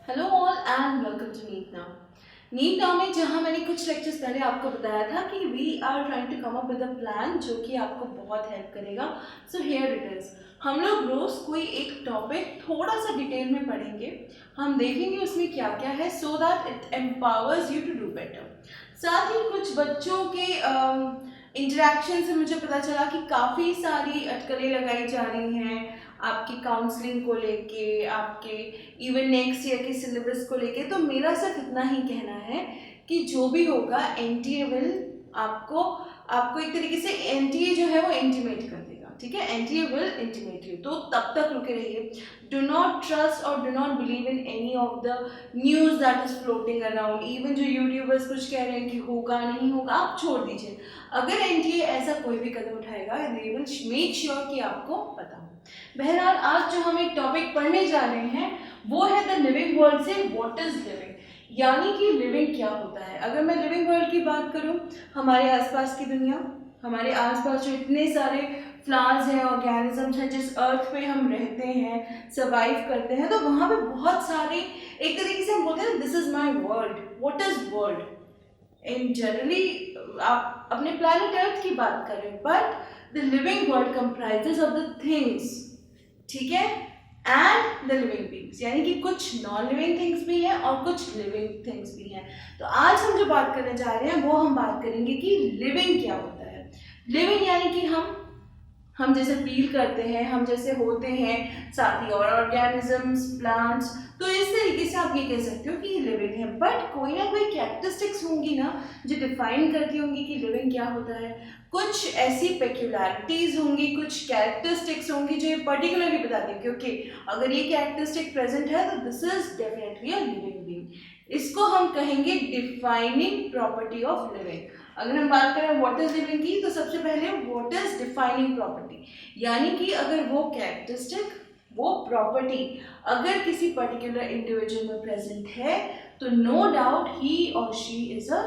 Hello all and welcome to NEET now. NEET now में जहां मैंने कुछ लेक्चर्स पहले आपको बताया था कि we are trying to come up with a plan जो कि आपको बहुत हेल्प करेगा। So here it is. हम लोग रोज कोई एक टॉपिक थोड़ा सा डिटेल में पढ़ेंगे। हम देखेंगे उसमें क्या क्या है so that it empowers you to do better. साथ ही कुछ बच्चों के इंटरेक्शन से मुझे पता चला कि काफ़ी सारी अटकलें लगाई जा रही हैं आपकी काउंसलिंग को लेके, आपके इवन नेक्स्ट ईयर के सिलेबस को लेके। तो मेरा सिर्फ इतना ही कहना है कि जो भी होगा एनटीए विल आपको आपको एक तरीके से एनटीए जो है वो इंटीमेट कर देगा। ठीक है, एनटीए विल इंटीमेट यू। तो तब तक रुके रहिए। डू नॉट ट्रस्ट और do not believe in any of the news that is floating around. Even जो यूट्यूबर्स कुछ कह रहे हैं कि होगा नहीं होगा, आप छोड़ दीजिए। अगर एनटीए ऐसा कोई भी कदम उठाएगा दे विल मेक श्योर कि आपको पता हो। बहरहाल आज जो हम एक टॉपिक पढ़ने जा रहे हैं वो है द लिविंग वर्ल्ड से व्हाट इज लिविंग, यानी कि लिविंग क्या होता है। अगर मैं लिविंग वर्ल्ड की बात करूं, हमारे आसपास की दुनिया, हमारे आसपास जो इतने सारे प्लांट्स हैं, ऑर्गेनिजम्स हैं, जिस अर्थ पे हम रहते हैं, सर्वाइव करते हैं, तो वहाँ पे बहुत सारे, एक तरीके से हम बोलते हैं this is my world. What is world in generally, आप अपने प्लैनेट अर्थ की बात करें, but the living world comprises of the things, ठीक है, एंड द लिविंग बींग्स, यानी कि कुछ नॉन लिविंग थिंग्स भी हैं और कुछ लिविंग थिंग्स भी हैं। तो आज हम जो बात करने जा रहे हैं वो हम बात करेंगे कि लिविंग क्या होता है। लिविंग यानी कि हम जैसे फील करते हैं, हम जैसे होते हैं, साथ ही और ऑर्गेनिजम्स, प्लांट्स। तो इस तरीके से आप ये कह सकते हो कि ये लिविंग है। बट कोई ना कोई कैरेक्टरिस्टिक्स होंगी ना जो डिफाइन करती होंगी कि लिविंग क्या होता है। कुछ ऐसी पेक्युलैरिटीज होंगी, कुछ कैरेक्टरिस्टिक्स होंगी जो ये पर्टिकुलरली बताती है कि ओके, अगर ये कैरेक्टरिस्टिक प्रेजेंट है तो this is definitely a living being. इसको हम कहेंगे डिफाइनिंग प्रॉपर्टी ऑफ लिविंग। अगर हम बात करें व्हाट इज लिविंग की, तो सबसे पहले व्हाट इज डिफाइनिंग प्रॉपर्टी, यानी कि अगर वो कैरेक्टरिस्टिक, वो प्रॉपर्टी अगर किसी पर्टिकुलर इंडिविजुअल में प्रेजेंट है तो नो डाउट ही और she is a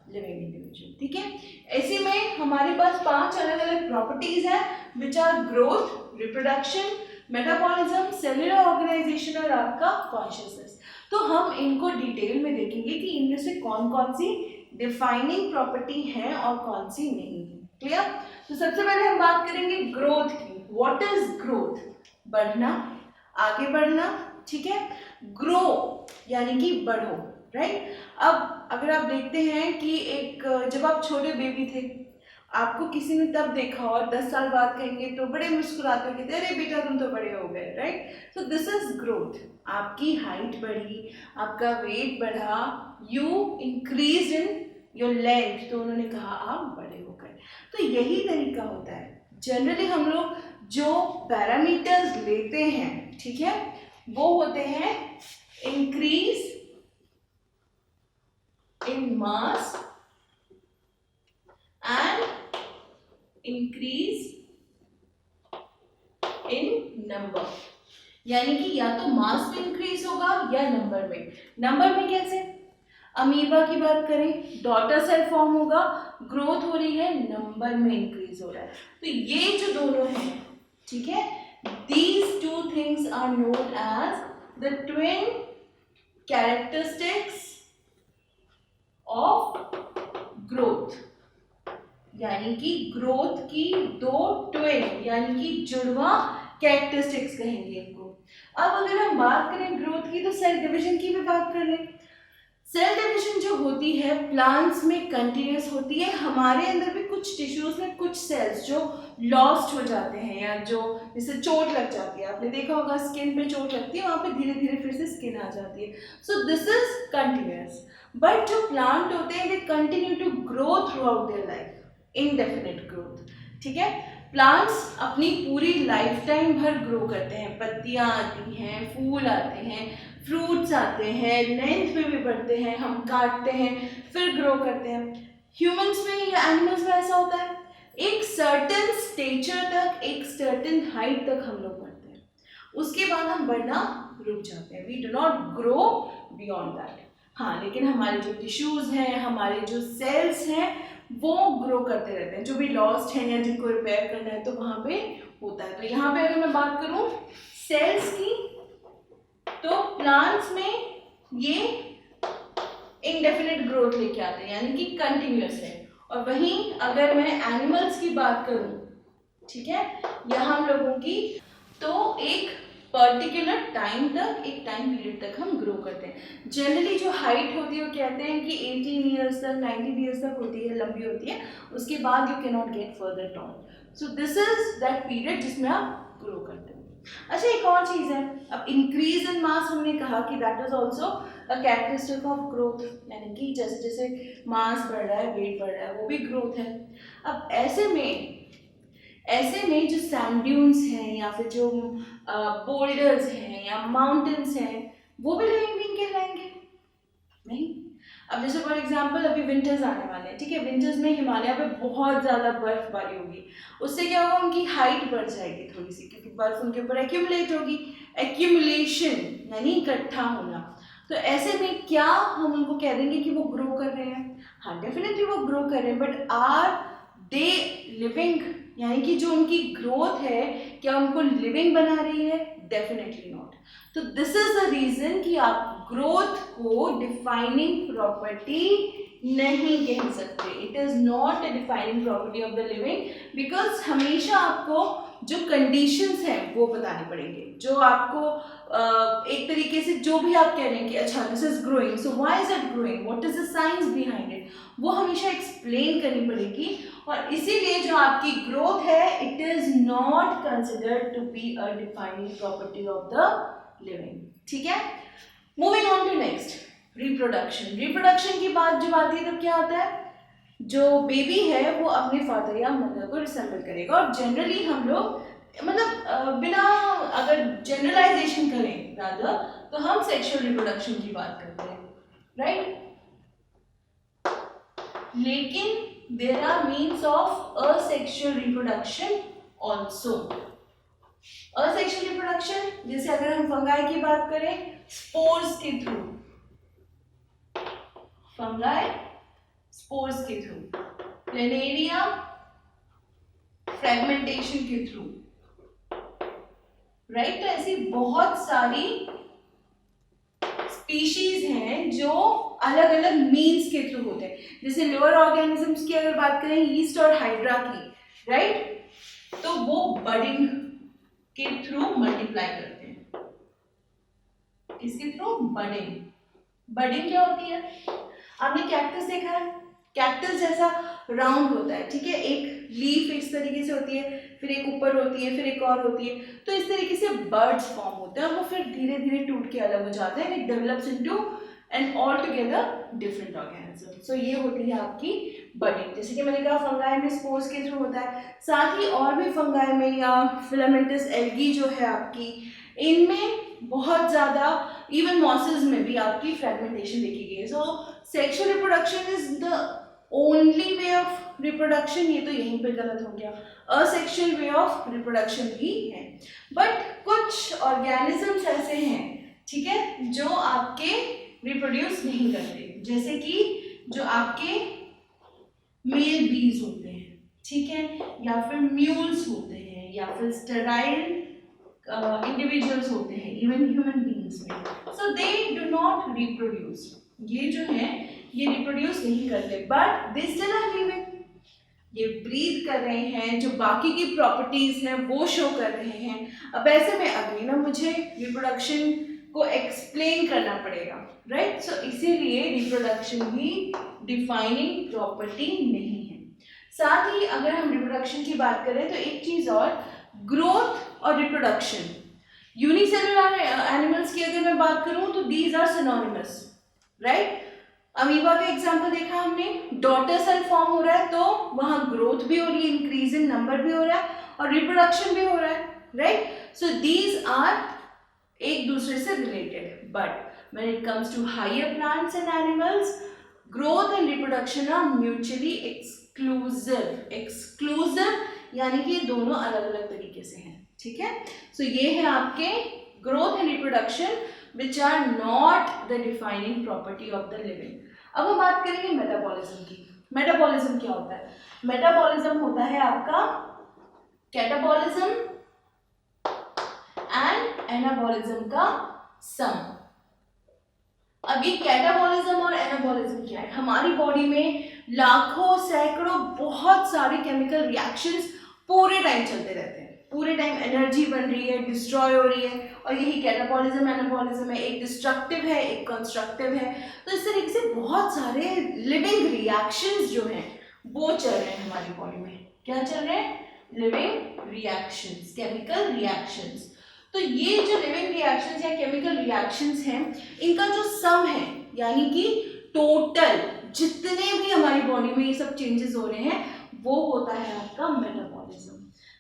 living individual. ठीक है, ऐसे में हमारे पास 5 अलग अलग प्रॉपर्टीज हैं which are growth, reproduction, metabolism, cellular organisation और आपका कॉन्शियसनेस। तो हम इनको डिटेल में देखेंगे कि इनमें से कौन कौन सी डिफाइनिंग प्रॉपर्टी है और कौन सी नहीं है। क्लियर? तो सबसे पहले हम बात करेंगे ग्रोथ की। What is growth? बढ़ना, आगे बढ़ना। ठीक है, ग्रो यानी कि बढ़ो, राइट। अब अगर आप देखते हैं कि एक जब आप छोटे बेबी थे, आपको किसी ने तब देखा और 10 साल बाद कहेंगे तो बड़े मुस्कुराते कहते अरे बेटा तुम तो बड़े हो गए, राइट। तो दिस इज ग्रोथ। आपकी हाइट बढ़ी, आपका वेट बढ़ा, you increase in your length, तो उन्होंने कहा आप बड़े हो गए। तो यही तरीका होता है। जनरली हम लोग जो पैरामीटर्स लेते हैं, ठीक है, वो होते हैं increase in mass and increase in number, यानी कि या तो मास में इंक्रीज होगा या नंबर में। नंबर में कैसे? अमीबा की बात करें, डॉटर सेल फॉर्म होगा, ग्रोथ हो रही है, नंबर में इंक्रीज हो रहा है। तो ये जो दोनों हैं, ठीक है, these two things are known as the twin characteristics of growth, यानी कि ग्रोथ की दो ट्विन यानी कि जुड़वा कैरेक्टरिस्टिक्स कहेंगे इनको। अब अगर हम बात करें ग्रोथ की तो सेल डिवीजन की भी बात कर लें। सेल डिवीजन जो होती है प्लांट्स में कंटिन्यूस होती है। हमारे अंदर भी कुछ टिश्यूज में कुछ सेल्स जो लॉस्ट हो जाते हैं या जो जैसे चोट लग जाती है, आपने देखा होगा स्किन पे चोट लगती है, वहां पे धीरे धीरे फिर से स्किन आ जाती है। So this is continuous. But जो प्लांट होते हैं they continue to grow throughout their life, indefinite growth. ठीक है, प्लांट्स अपनी पूरी लाइफ टाइम भर ग्रो करते हैं। पत्तियां आती हैं, फूल आते हैं, फ्रूट्स आते हैं, लेंथ में भी बढ़ते हैं, हम काटते हैं फिर ग्रो करते हैं। ह्यूमंस में या एनिमल्स में ऐसा होता है, एक सर्टेन स्टेचर तक, एक सर्टेन हाइट तक हम लोग बढ़ते हैं, उसके बाद हम बढ़ना रुक जाते हैं। We do not grow beyond that. हाँ, लेकिन हमारे जो टिश्यूज हैं, हमारे जो सेल्स हैं, वो ग्रो करते रहते हैं। जो भी लॉस्ट है या जिनको रिपेयर करना है तो वहां पे होता है। तो यहाँ पे अगर मैं बात करूं सेल्स की, तो प्लांट्स में ये इंडेफिनिट ग्रोथ लेके आते हैं, यानी कि कंटिन्यूअस है। और वहीं अगर मैं एनिमल्स की बात करूं, ठीक है, या हम लोगों की, तो एक पर्टिकुलर टाइम तक, एक टाइम पीरियड तक हम ग्रो करते हैं। जनरली जो हाइट होती है वो कहते हैं कि 18 ईयर्स तक, 19 ईयर्स तक होती है, लंबी होती है, उसके बाद you can not get further tall. So this is that period जिसमें आप ग्रो करते हैं। अच्छा, एक और चीज़ है, अब इंक्रीज इन मास हमने कहा कि that is also a characteristic of growth, यानी कि जैसे जैसे मास बढ़ रहा है, वेट बढ़ रहा है, वो भी ग्रोथ है। अब ऐसे में जो सैंड ड्यून्स हैं या फिर जो बोल्डर्स हैं या माउंटेन्स हैं, वो भी लिविंग बीइंग कहलाएंगे? नहीं। अब जैसे फॉर एग्जांपल अभी विंटर्स आने वाले हैं, ठीक है, विंटर्स में हिमालय पे बहुत ज़्यादा बर्फबारी होगी, उससे क्या होगा, उनकी हाइट बढ़ जाएगी थोड़ी सी, क्योंकि बर्फ उनके ऊपर एक्यूमुलेट होगी। एक्यूमुलेशन यानी इकट्ठा होना। तो ऐसे में क्या हम उनको कह देंगे कि वो ग्रो कर रहे हैं? हाँ, डेफिनेटली वो ग्रो कर रहे हैं, बट आर दे लिविंग, यानी कि जो उनकी ग्रोथ है क्या उनको लिविंग बना रही है? Definitely not. तो दिस इज द रीजन कि आप ग्रोथ को डिफाइनिंग प्रॉपर्टी नहीं कह सकते। It is not a defining property of the living, because हमेशा आपको जो कंडीशंस हैं वो बताने पड़ेंगे, जो आपको एक तरीके से जो भी आप कह रहे हैं कि अच्छा this is growing, so why is it growing, what is the science behind it, वो हमेशा एक्सप्लेन करनी पड़ेगी। और इसीलिए जो आपकी ग्रोथ है, it is not considered to be a defining property of the living. ठीक है, moving on to next, reproduction. Reproduction की बात जब आती है तब क्या होता है, जो बेबी है वो अपने फादर या मदर को रिसेंबल करेगा। और जनरली हम लोग मतलब बिना अगर जनरलाइजेशन करें रादर, तो हम सेक्सुअल रिप्रोडक्शन की बात करते हैं, राइट? लेकिन there are means of asexual reproduction also. Asexual reproduction, जैसे अगर हम फंगाई की बात करें, स्पोर्स के थ्रू, फंगाई स्पोर्स के थ्रू, प्लेनेरिया फ्रेगमेंटेशन के थ्रू, राइट? तो ऐसी बहुत सारी स्पीशीज हैं जो अलग अलग मीन्स के थ्रू होते हैं। जैसे लोअर ऑर्गेनिजम्स की अगर बात करें, यीस्ट और हाइड्रा की, राइट, तो वो बडिंग के थ्रू मल्टीप्लाई करते हैं। इसके थ्रू बडिंग। बडिंग क्या होती है? आपने कैक्टस देखा है? कैक्टस जैसा राउंड होता है, ठीक है, एक लीफ इस तरीके से होती है, फिर एक ऊपर होती है, फिर एक और होती है, तो इस तरीके से बर्ड्स फॉर्म होते हैं और वो फिर धीरे धीरे टूट के अलग हो जाते हैं। It develops into an all together different organism. So ये होती है आपकी बडिंग। जैसे कि मैंने कहा फंगाई में स्पोर्स के थ्रू होता है, साथ ही और भी फंगाई में या फिलामेंटस एल्गी जो है आपकी, इनमें बहुत ज़्यादा, इवन मॉसेस में भी आपकी फ्रेगमेंटेशन देखी गई है। सो sexual reproduction is the only way of reproduction, ये तो यहीं पे गलत हो गया। असेक्सुअल वे ऑफ रिप्रोडक्शन भी है, बट कुछ ऑर्गेनिजम्स ऐसे हैं, ठीक है, जो आपके रिप्रोड्यूस नहीं करते, जैसे कि जो आपके मेल बीज होते हैं, ठीक है, या फिर म्यूल्स होते हैं, या फिर स्टेराइल इंडिविजुअल्स होते हैं, इवन ह्यूमन बीइंग्स में। So they do not reproduce, ये जो है ये रिप्रोड्यूस नहीं करते, but they still are living, ये ब्रीथ कर रहे हैं, जो बाकी की प्रॉपर्टीज हैं वो शो कर रहे हैं। अब ऐसे में अभी ना मुझे रिप्रोडक्शन को एक्सप्लेन करना पड़ेगा, राइट? सो इसीलिए रिप्रोडक्शन भी डिफाइनिंग प्रॉपर्टी नहीं है। साथ ही अगर हम रिप्रोडक्शन की बात करें तो एक चीज और, ग्रोथ और रिप्रोडक्शन, यूनिसेलुलर एनिमल्स की अगर मैं बात करूं तो these are synonymous, right? Amoeba का एग्जांपल देखा हमने, डॉटर सेल फॉर्म हो रहा है तो वहां ग्रोथ भी हो रही है, इंक्रीज इन नंबर भी हो रहा है और रिप्रोडक्शन भी हो रहा है, राइट? सो दीज आर एक दूसरे से related, but when it comes to higher plants and animals, growth and reproduction are mutually exclusive. Exclusive यानी कि ये दोनों अलग अलग तरीके से हैं, ठीक है? सो ये है आपके growth and reproduction which are not the defining property of the living. अब हम बात करेंगे मेटाबॉलिज्म की। मेटाबॉलिज्म क्या होता है? मेटाबॉलिज्म होता है आपका कैटाबॉलिज्म एंड एनाबॉलिज्म का सम। अब ये कैटाबॉलिज्म और एनाबॉलिज्म क्या है? हमारी बॉडी में लाखों सैकड़ों बहुत सारे केमिकल रिएक्शंस पूरे टाइम चलते रहते हैं, पूरे टाइम एनर्जी बन रही है, डिस्ट्रॉय हो रही है, और यही कैटाबॉलिज्म एनाबॉलिज्म है, एक डिस्ट्रक्टिव है, एक कंस्ट्रक्टिव है। तो इस तरीके से बहुत सारे लिविंग रिएक्शंस जो हैं वो चल रहे हैं हमारी बॉडी में। क्या चल रहे हैं? Living reactions, chemical reactions. तो ये जो लिविंग रिएक्शंस या केमिकल रिएक्शंस हैं, इनका जो सम है, यानी कि टोटल जितने भी हमारी बॉडी में ये सब चेंजेस हो रहे हैं, वो होता है आपका मेटाबॉलिज्म।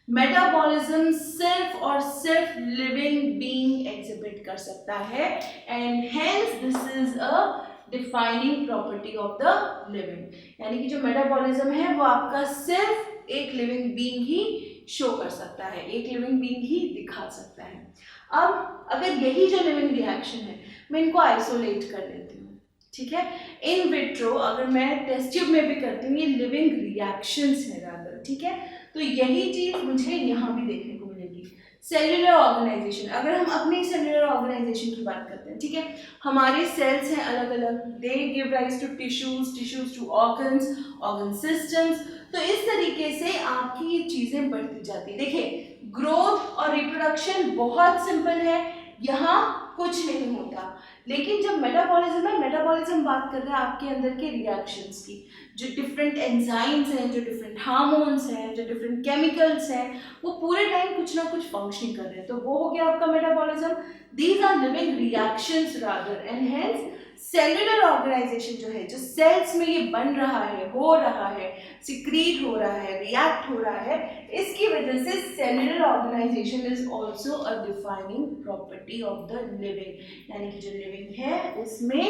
मेटाबॉलिज्म सिर्फ और सिर्फ लिविंग बीइंग एग्जिबिट कर सकता है, and hence this is a defining property of the living. यानी कि जो मेटाबॉलिज्म है वो आपका सिर्फ एक लिविंग बीइंग ही शो कर सकता है, एक लिविंग बीइंग ही दिखा सकता है। अब अगर यही जो लिविंग रिएक्शन है, मैं इनको आइसोलेट कर लेती हूँ, ठीक है। इन विट्रो अगर मैं टेस्ट ट्यूब में भी करती हूँ, ये लिविंग रिएक्शंस है रादर, ठीक है। तो यही चीज मुझे यहाँ भी देखने को मिलेगी। सेल्यूलर ऑर्गेनाइजेशन, अगर हम अपनी सेल्यूलर ऑर्गेनाइजेशन की बात करते हैं, ठीक है, हमारे सेल्स हैं अलग अलग, they give rise to tissues, tissues to organs, organ systems. तो इस तरीके से आपकी ये चीजें बढ़ती जाती है। देखिए, ग्रोथ और रिप्रोडक्शन बहुत सिंपल है, यहाँ कुछ नहीं होता। लेकिन जब मेटाबॉलिज्म है, मेटाबॉलिज्म बात कर रहे हैं आपके अंदर के रिएक्शंस की, जो डिफरेंट एंजाइम्स हैं, जो डिफरेंट हार्मोन्स हैं, जो डिफरेंट केमिकल्स हैं, वो पूरे टाइम कुछ ना कुछ फंक्शनिंग कर रहे हैं। तो वो हो गया आपका metabolism. These are living reactions rather, and hence cellular organisation जो है, जो सेल्स में ये बन रहा है, हो रहा है, सिक्रीट हो रहा है, रिएक्ट हो रहा है, इसकी वजह से cellular organisation is also a defining property of the living. यानी कि जो लिविंग है उसमें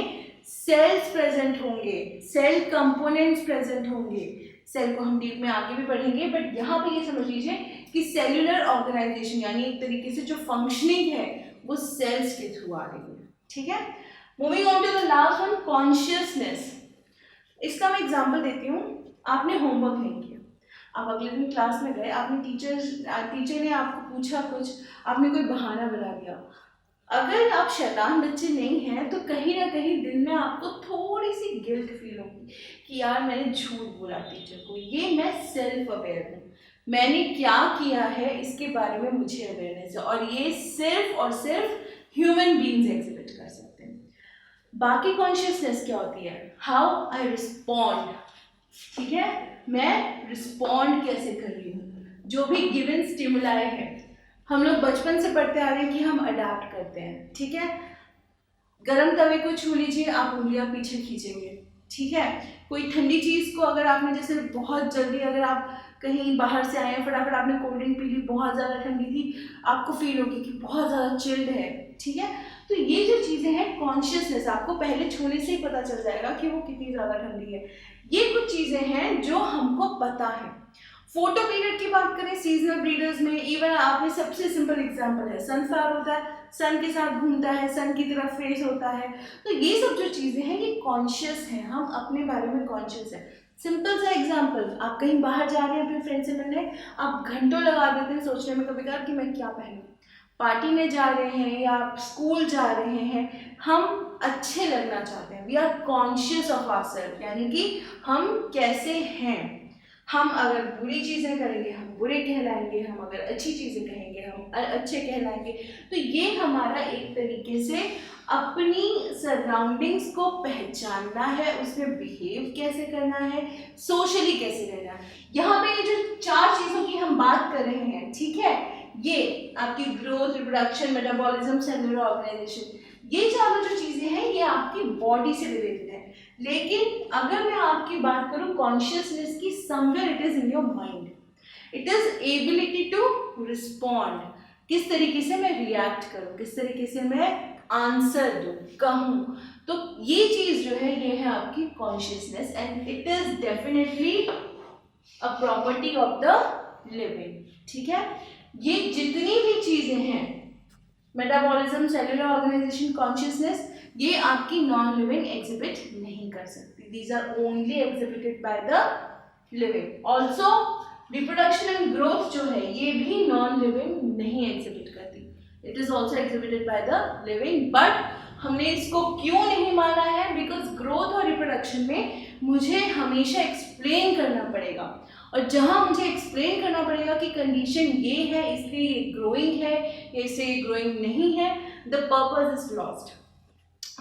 सेल्स प्रेजेंट होंगे, सेल कंपोनेंट्स प्रेजेंट होंगे। सेल को हम डीप में आगे भी पढ़ेंगे, बट यहाँ पे ये समझ लीजिए कि सेल्यूलर ऑर्गेनाइजेशन यानी एक तरीके से जो फंक्शनिंग है वो सेल्स के थ्रू आ रही है, ठीक है। Moving on to the last one, consciousness. इसका मैं एग्जांपल देती हूँ। आपने होमवर्क नहीं किया, आप अगले दिन क्लास में गए, आपने टीचर ने आपको पूछा कुछ, आपने कोई बहाना बना दिया। अगर आप शैतान बच्चे नहीं हैं तो कहीं ना कहीं दिल में आपको थोड़ी सी गिल्ट फील होगी कि यार मैंने झूठ बोला टीचर को, ये मैं सेल्फ अवेयर हूँ, मैंने क्या किया है इसके बारे में मुझे अवेयरनेस है, और ये सिर्फ और सिर्फ ह्यूमन बीइंग्स एग्जिबिट कर सकते हैं। बाकी कॉन्शियसनेस क्या होती है? हाउ आई रिस्पॉन्ड, ठीक है, मैं रिस्पॉन्ड कैसे कर रही हूँ जो भी गिवन स्टिमुलाई है। हम लोग बचपन से पढ़ते आ रहे हैं कि हम अडाप्ट करते हैं, ठीक है। गरम तवे को छू लीजिए, आप उंगलियां पीछे खींचेंगे, ठीक है। कोई ठंडी चीज़ को अगर आपने जैसे बहुत जल्दी, अगर आप कहीं बाहर से आए हैं, फटाफट आपने कोल्ड ड्रिंक पी ली, बहुत ज़्यादा ठंडी थी, आपको फील होगी कि बहुत ज़्यादा चिल्ड है, ठीक है। तो ये जो चीज़ें हैं, कॉन्शियसनेस, आपको पहले छूने से ही पता चल जाएगा कि वो कितनी ज़्यादा ठंडी है। ये कुछ चीज़ें हैं जो हमको पता है। फोटो पीरियड की बात करें, सीजनल ब्रीडर्स में, इवन आपने सबसे सिंपल एग्जांपल है, सनफ्लावर होता है, सन के साथ घूमता है, सन की तरफ फेस होता है। तो ये सब जो चीज़ें हैं ये कॉन्शियस हैं, हम अपने बारे में कॉन्शियस है। सिंपल सा एग्जांपल, आप कहीं बाहर जा रहे हैं अपने फ्रेंड से मिलने, आप घंटों लगा देते हैं सोचने में कभी कभार कि मैं क्या पहनूं। पार्टी में जा रहे हैं या आप स्कूल जा रहे हैं, हम अच्छे लगना चाहते हैं, we are conscious of ourself, यानी कि हम कैसे हैं। हम अगर बुरी चीज़ें करेंगे हम बुरे कहलाएंगे, हम अगर अच्छी चीज़ें कहेंगे हम अच्छे कहलाएंगे। तो ये हमारा एक तरीके से अपनी सराउंडिंग्स को पहचानना है, उसमें बिहेव कैसे करना है, सोशली कैसे रहना है। यहाँ पे ये जो 4 चीज़ों की हम बात कर रहे हैं, ठीक है, ये आपकी growth, reproduction, metabolism, cellular organisation, ये चारों जो चीज़ें हैं ये आपकी बॉडी से रिलेटेड है। लेकिन अगर मैं आपकी बात करूं कॉन्शियसनेस की, somewhere it is in your mind, it is ability to respond, किस तरीके से मैं रिएक्ट करूं, किस तरीके से मैं आंसर दूं, कहूं। तो ये चीज जो है ये है आपकी consciousness, and it is definitely a property of the living, ठीक है। ये जितनी भी चीजें हैं, मेटाबॉलिज्म, सेल्यूलर ऑर्गेनाइजेशन, कॉन्शियसनेस, ये आपकी नॉन लिविंग एग्जिबिट नहीं कर सकती। These are only exhibited by the living. Also reproduction and growth जो है ये भी नॉन लिविंग नहीं एग्जिबिट करती, it is also exhibited by the living, but हमने इसको क्यों नहीं माना है, बिकॉज ग्रोथ और रिप्रोडक्शन में मुझे हमेशा एक्सप्लेन करना पड़ेगा, और जहाँ मुझे एक्सप्लेन करना पड़ेगा कि कंडीशन ये है इसलिए ये ग्रोइंग है या इससे ये ग्रोइंग नहीं है, द पर्पस इज लॉस्ट।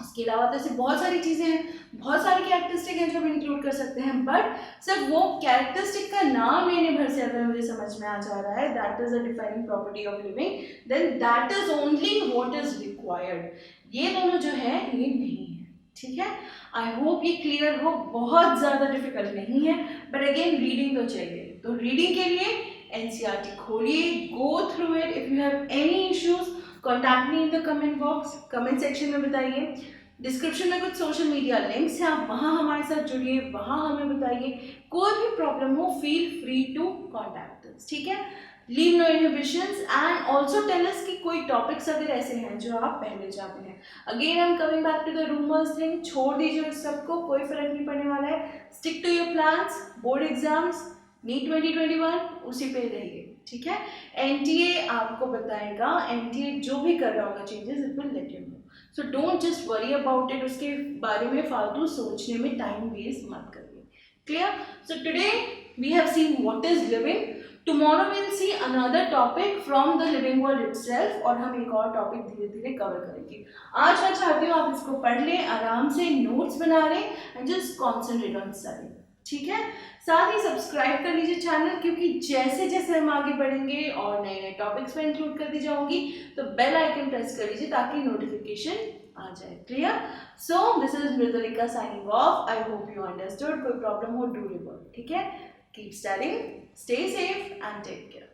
उसके अलावा तो ऐसे बहुत सारी चीज़ें हैं, बहुत सारे कैरेक्टरिस्टिक हैं जो हम इंक्लूड कर सकते हैं, बट सिर्फ वो कैरेक्टरिस्टिक का नाम लेने भर से अगर मुझे समझ में आ जा रहा है that is a defining property of living, then that is only what is required. ये दोनों जो है ये नहीं है, ठीक है। आई होप ये क्लियर हो, बहुत ज़्यादा डिफिकल्ट नहीं है, बट अगेन रीडिंग तो चाहिए। तो रीडिंग के लिए एनसीईआरटी खोलिए, go through it. If you have any issues contact me in the comment box, comment section में बताइए। डिस्क्रिप्शन में कुछ सोशल मीडिया लिंक्स हैं, आप वहाँ हमारे साथ जुड़िए, वहाँ हमें बताइए। कोई भी प्रॉब्लम हो feel free to contact us, ठीक है। Leave no inhibitions and also tell us कि कोई टॉपिक्स अगर ऐसे हैं जो आप पहले चाहते हैं। Again I am coming back to the rumours thing, छोड़ दीजिए उस सबको, कोई फर्क नहीं पड़ने वाला है। Stick to your plans, board exams, NEET 2021 उसी पे रहिए, ठीक है। एनटीए आपको बताएगा, एनटीए जो भी कर रहा होगा changes, it will let you know. So don't just worry about it, उसके बारे में फालतू सोचने में टाइम वेस्ट मत करिए। Clear? So today we have seen what is living, tomorrow we will see another topic from the living world itself, और हम एक और टॉपिक धीरे धीरे कवर करेंगे। आज मैं चाहती हूँ आप इसको पढ़ लें, आराम से नोट्स बना लें and just concentrate on study, ठीक है। साथ ही सब्सक्राइब कर लीजिए चैनल, क्योंकि जैसे जैसे हम आगे बढ़ेंगे और नए नए टॉपिक्स में इंक्लूड कर दी जाऊंगी, तो बेल आइकन प्रेस कर लीजिए ताकि नोटिफिकेशन आ जाए। Clear? So this is Mridulika signing off. I hope you understood. कोई प्रॉब्लम हो डू रिपोर्ट, ठीक है। Keep studying, stay safe and take care.